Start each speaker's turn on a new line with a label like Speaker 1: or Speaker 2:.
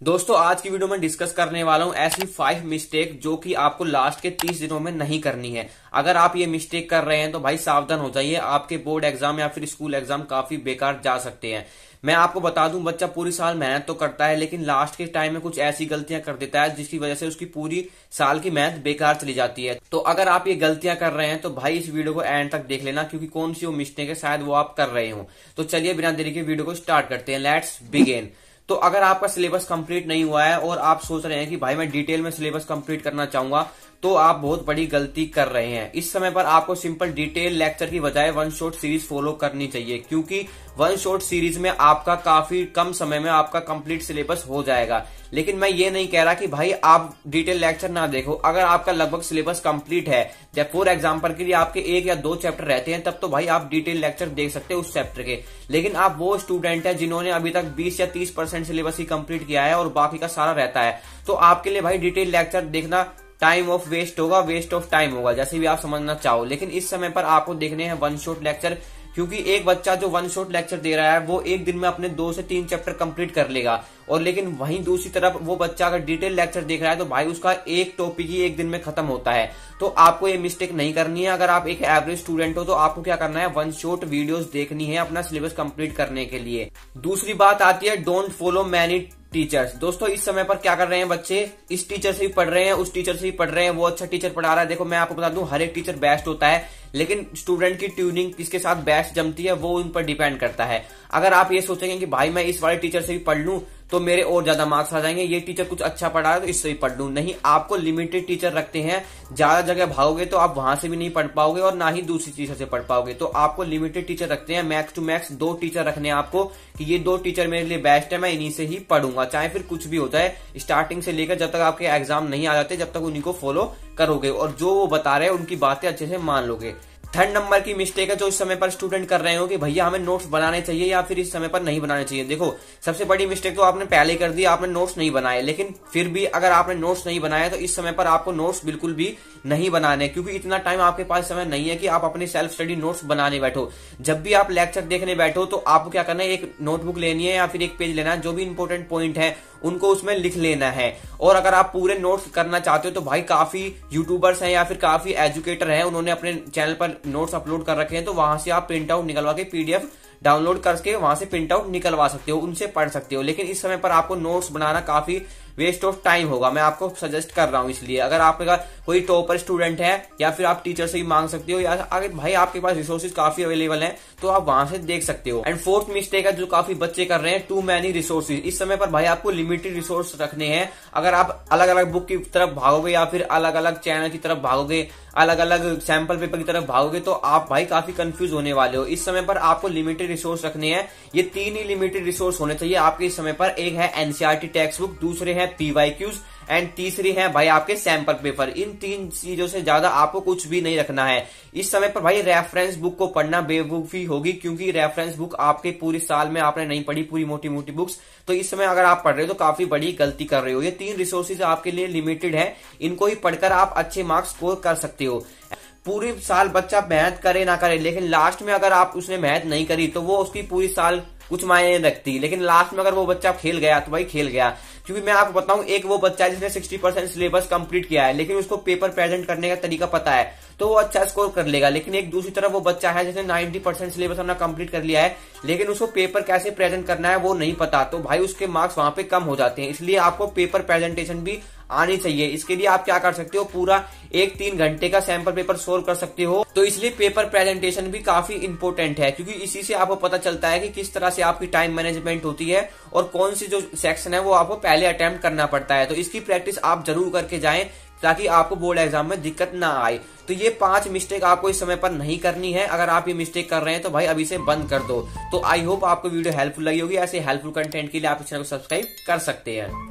Speaker 1: दोस्तों आज की वीडियो में डिस्कस करने वाला हूं ऐसी 5 मिस्टेक जो कि आपको लास्ट के 30 दिनों में नहीं करनी है। अगर आप ये मिस्टेक कर रहे हैं तो भाई सावधान हो जाइए, आपके बोर्ड एग्जाम या फिर स्कूल एग्जाम काफी बेकार जा सकते हैं। मैं आपको बता दूं, बच्चा पूरी साल मेहनत तो करता है लेकिन लास्ट के टाइम में कुछ ऐसी गलतियां कर देता है जिसकी वजह से उसकी पूरी साल की मेहनत बेकार चली जाती है। तो अगर आप ये गलतियां कर रहे हैं तो भाई इस वीडियो को एंड तक देख लेना, क्योंकि कौन सी वो मिस्टेक है शायद वो आप कर रहे हो। तो चलिए बिना देरी के वीडियो को स्टार्ट करते हैं। Let's begin. तो अगर आपका सिलेबस कंप्लीट नहीं हुआ है और आप सोच रहे हैं कि भाई मैं डिटेल में सिलेबस कंप्लीट करना चाहूंगा, तो आप बहुत बड़ी गलती कर रहे हैं। इस समय पर आपको सिंपल डिटेल लेक्चर की बजाय वन शॉट सीरीज फॉलो करनी चाहिए, क्योंकि वन शॉट सीरीज में आपका काफी कम समय में आपका कंप्लीट सिलेबस हो जाएगा। लेकिन मैं ये नहीं कह रहा कि भाई आप डिटेल लेक्चर ना देखो। अगर आपका लगभग सिलेबस कंप्लीट है, जब फॉर एग्जाम्पल के लिए आपके 1 या 2 चैप्टर रहते हैं, तब तो भाई आप डिटेल लेक्चर देख सकते हैं उस चैप्टर के। लेकिन आप वो स्टूडेंट है जिन्होंने अभी तक 20 या 30% सिलेबस ही कंप्लीट किया है और बाकी का सारा रहता है, तो आपके लिए भाई डिटेल लेक्चर देखना टाइम ऑफ वेस्ट होगा, वेस्ट ऑफ टाइम होगा, जैसे भी आप समझना चाहो। लेकिन इस समय पर आपको देखने हैं वन शॉट लेक्चर, क्योंकि एक बच्चा जो वन शॉट लेक्चर दे रहा है वो एक दिन में अपने 2 से 3 चैप्टर कंप्लीट कर लेगा। और लेकिन वहीं दूसरी तरफ वो बच्चा अगर डिटेल लेक्चर देख रहा है तो भाई उसका एक टॉपिक ही एक दिन में खत्म होता है। तो आपको ये मिस्टेक नहीं करनी है। अगर आप एक एवरेज स्टूडेंट हो तो आपको क्या करना है, वन शॉट वीडियोस देखनी है अपना सिलेबस कंप्लीट करने के लिए। दूसरी बात आती है डोंट फॉलो मैनी टीचर्स। दोस्तों इस समय पर क्या कर रहे हैं बच्चे, इस टीचर से भी पढ़ रहे हैं, उस टीचर से भी पढ़ रहे हैं, वो अच्छा टीचर पढ़ा रहा है। देखो मैं आपको बता दूं, हर एक टीचर बेस्ट होता है, लेकिन स्टूडेंट की ट्यूनिंग किसके साथ बेस्ट जमती है वो उन पर डिपेंड करता है। अगर आप ये सोचेंगे कि भाई मैं इस वाले टीचर से भी पढ़ लूं तो मेरे और ज्यादा मार्क्स आ जाएंगे, ये टीचर कुछ अच्छा पढ़ा है तो इससे भी पढ़ लूं, नहीं, आपको लिमिटेड टीचर रखते हैं। ज्यादा जगह भागोगे तो आप वहां से भी नहीं पढ़ पाओगे और ना ही दूसरी टीचर से पढ़ पाओगे। तो आपको लिमिटेड टीचर रखते हैं, मैक्स टू मैक्स 2 टीचर रखने हैं आपको, कि ये 2 टीचर मेरे लिए बेस्ट है, मैं इन्हीं से ही पढ़ूंगा, चाहे फिर कुछ भी हो जाए। स्टार्टिंग से लेकर जब तक आपके एग्जाम नहीं आ जाते, जब तक उन्हीं को फॉलो करोगे और जो वो बता रहे हैं उनकी बातें अच्छे से मान लोगे। 3rd नंबर की मिस्टेक है जो इस समय पर स्टूडेंट कर रहे हो कि भैया हमें नोट्स बनाने चाहिए या फिर इस समय पर नहीं बनाने चाहिए। देखो सबसे बड़ी मिस्टेक तो आपने पहले कर दी, आपने नोट्स नहीं बनाए। लेकिन फिर भी अगर आपने नोट्स नहीं बनाया तो इस समय पर आपको नोट्स बिल्कुल भी नहीं बनाने, क्योंकि इतना टाइम आपके पास समय नहीं है कि आप अपने सेल्फ स्टडी नोट्स बनाने बैठो। जब भी आप लेक्चर देखने बैठो तो आपको क्या करना है, एक नोटबुक लेनी है या फिर एक पेज लेना है, जो भी इंपॉर्टेंट पॉइंट है उनको उसमें लिख लेना है। और अगर आप पूरे नोट्स करना चाहते हो तो भाई काफी यूट्यूबर्स हैं या फिर काफी एजुकेटर हैं, उन्होंने अपने चैनल पर नोट्स अपलोड कर रखे हैं, तो वहां से आप प्रिंट आउट निकलवा के PDF डाउनलोड करके वहां से प्रिंट आउट निकलवा सकते हो, उनसे पढ़ सकते हो। लेकिन इस समय पर आपको नोट्स बनाना काफी वेस्ट ऑफ टाइम होगा, मैं आपको सजेस्ट कर रहा हूं। इसलिए अगर आपका कोई टॉपर स्टूडेंट है या फिर आप टीचर से ही मांग सकते हो, या अगर भाई आपके पास रिसोर्सेज काफी अवेलेबल हैं तो आप वहां से देख सकते हो। एंड 4th मिस्टेक है जो काफी बच्चे कर रहे हैं, टू मैनी रिसोर्सेज। इस समय पर भाई आपको लिमिटेड रिसोर्स रखने हैं। अगर आप अलग अलग बुक की तरफ भागोगे या फिर अलग अलग चैनल की तरफ भागोगे, अलग अलग सैंपल पेपर की तरफ भागोगे, तो आप भाई काफी कंफ्यूज होने वाले हो। इस समय पर आपको लिमिटेड रिसोर्स रखने हैं। ये 3 ही लिमिटेड रिसोर्स होने चाहिए आपके इस समय पर। एक है NCERT टेक्स्ट बुक, दूसरे है PYQs एंड तीसरी है भाई आपके सैंपल पेपर। इन 3 चीजों से ज्यादा आपको कुछ भी नहीं रखना है। इस समय पर भाई रेफरेंस बुक को पढ़ना बेवकूफी होगी, क्योंकि रेफरेंस बुक आपके पूरी साल में आपने नहीं पढ़ी, पूरी मोटी मोटी बुक्स। तो इस समय अगर आप पढ़ रहे हो तो काफी बड़ी गलती कर रहे हो। ये 3 रिसोर्सेज आपके लिए लिमिटेड है, इनको ही पढ़कर आप अच्छे मार्क्स स्कोर कर सकते हो। पूरी साल बच्चा मेहनत करे ना करे, लेकिन लास्ट में अगर आप उसने मेहनत नहीं करी तो वो उसकी पूरी साल कुछ मायने नहीं रखती। लेकिन लास्ट में अगर वो बच्चा खेल गया तो भाई खेल गया। क्योंकि मैं आपको बताऊं, एक वो बच्चा है जिसने 60% सिलेबस कंप्लीट किया है, लेकिन उसको पेपर प्रेजेंट करने का तरीका पता है तो वो अच्छा स्कोर कर लेगा। लेकिन एक दूसरी तरफ वो बच्चा है जिसने 90% सिलेबस अपना कंप्लीट कर लिया है, लेकिन उसको पेपर कैसे प्रेजेंट करना है वो नहीं पता, तो भाई उसके मार्क्स वहां पे कम हो जाते हैं। इसलिए आपको पेपर प्रेजेंटेशन भी आनी चाहिए। इसके लिए आप क्या कर सकते हो, पूरा 1-3 घंटे का सैंपल पेपर सोल्व कर सकते हो। तो इसलिए पेपर प्रेजेंटेशन भी काफी इंपॉर्टेंट है, क्योंकि इसी से आपको पता चलता है कि किस तरह से आपकी टाइम मैनेजमेंट होती है और कौन सी जो सेक्शन है वो आपको पहले अटेम्प्ट करना पड़ता है। तो इसकी प्रैक्टिस आप जरूर करके जाएं ताकि आपको बोर्ड एग्जाम में दिक्कत ना आए। तो ये 5 मिस्टेक आपको इस समय पर नहीं करनी है। अगर आप ये मिस्टेक कर रहे हैं तो भाई अभी से बंद कर दो। तो आई होप आपको वीडियो हेल्पफुल लगी होगी। ऐसे हेल्पफुल कंटेंट के लिए आप इस चैनल को सब्सक्राइब कर सकते हैं।